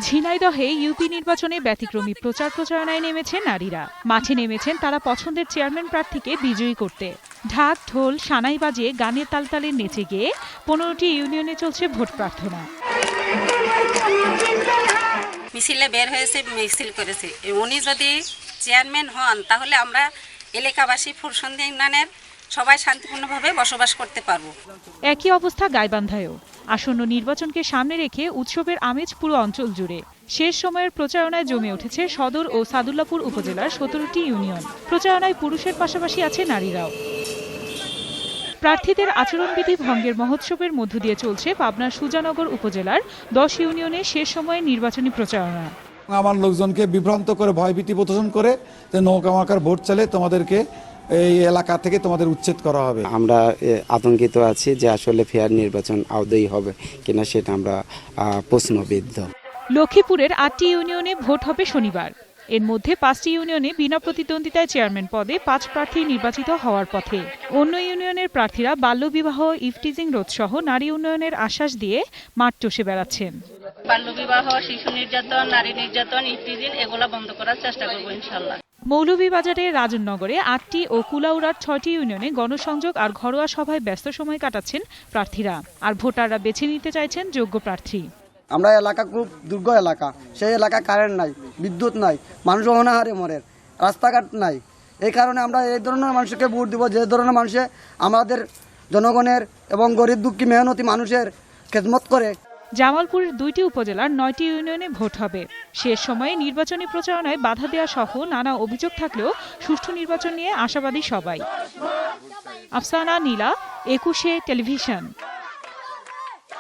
ঝিনাইদহে UP নির্বাচনে ব্যতিক্রমী প্রচারণায় নেমেছেন নারীরা। মাঠে নেমেছেন তারা পছন্দের চেয়ারম্যান প্রার্থীকে বিজয়ী করতে। ঢাক ঢোল সানাই বাজিয়ে গানের তালে নেচে গিয়ে 15টি ইউনিয়নে চলছে ভোট প্রার্থনা। মিছিলে বের হয়েছে, মিছিল করেছে। উনি যদি চেয়ারম্যান হন তাহলে আমরা এলাকাবাসী ফুরসন্দি ইউনিয়নের সবাই শান্তিপূর্ণভাবে বসবাস করতে পারবো। একই অবস্থা গাইবান্ধায়ও। আসন্ন নির্বাচনকে সামনে রেখে উৎসবের আমেজ পুরো অঞ্চল জুড়ে। শেষ সময়ের প্রচারণায় জমে উঠেছে সদর ও সাদুল্লাপুর উপজেলার 17টি ইউনিয়ন। প্রচারণায় পুরুষের পাশাপাশি আছে নারীরাও। প্রার্থীদের আচরণবিধি ভঙ্গের মহোৎসবের মধ্য দিয়ে চলছে পাবনার সুজানগর উপজেলার 10 ইউনিয়নে শেষ সময়ে নির্বাচনী প্রচারণা। আমার লোকজনকে বিভ্রান্ত করে ভয়ভীতি প্রদর্শন করে যে নৌকামার্কার ভোট চালে তোমাদেরকে এই এলাকা থেকে তোমাদের উচ্ছেদ করা হবে। আমরা আতঙ্কিত আছি যে আসলে ফেয়ার নির্বাচন আদৌ হবে কিনা সেটা আমরা প্রশ্নবিদ্ধ। লক্ষ্মীপুরের 8টি ইউনিয়নে ভোট হবে শনিবার। এর মধ্যে 5টি ইউনিয়নে বিনা প্রতিদ্বন্দ্বিতায় চেয়ারম্যান পদে 5 প্রার্থী নির্বাচিত হওয়ার পথে। অন্য ইউনিয়নের প্রার্থীরা বাল্যবিবাহ, ইফটিজিং রোধ সহ নারী উন্নয়নের আশ্বাস দিয়ে মাঠ চষে বেড়াচ্ছেন। বাল্যবিবাহ, শিশু নির্যাতন, নারী নির্যাতন, ইফটিজিং এগুলো বন্ধ করার চেষ্টা করব ইনশাআল্লাহ। মৌলভীবাজারের রাজননগরে 8টি ও কুলাউড়ার 6টি ইউনিয়নে গণসংযোগ আর ঘরোয়া সভায় ব্যস্ত সময় কাটাচ্ছেন প্রার্থীরা। আর ভোটাররা বেছে নিতে চাইছেন যোগ্য প্রার্থী। আমরা এলাকা খুব দুর্গ এলাকা, সেই এলাকা কারেন্ট নাই, বিদ্যুৎ নাই, মানুষ অনাহারে মরে, রাস্তাঘাট নাই। এই কারণে আমরা এই ধরনের মানুষকে ভোট দিব যে ধরনের মানুষে আমাদের জনগণের এবং গরিব দুঃখী মেহনতি মানুষের খেদমত করে। জামালপুরের 2টি উপজেলার 9টি ইউনিয়নে ভোট হবে। শেষ সময়ে নির্বাচনী প্রচারণায় বাধা দেওয়া সহ নানা অভিযোগ থাকলেও সুষ্ঠু নির্বাচন নিয়ে আশাবাদী সবাই। আফসানা নীলা, 21 টেলিভিশন।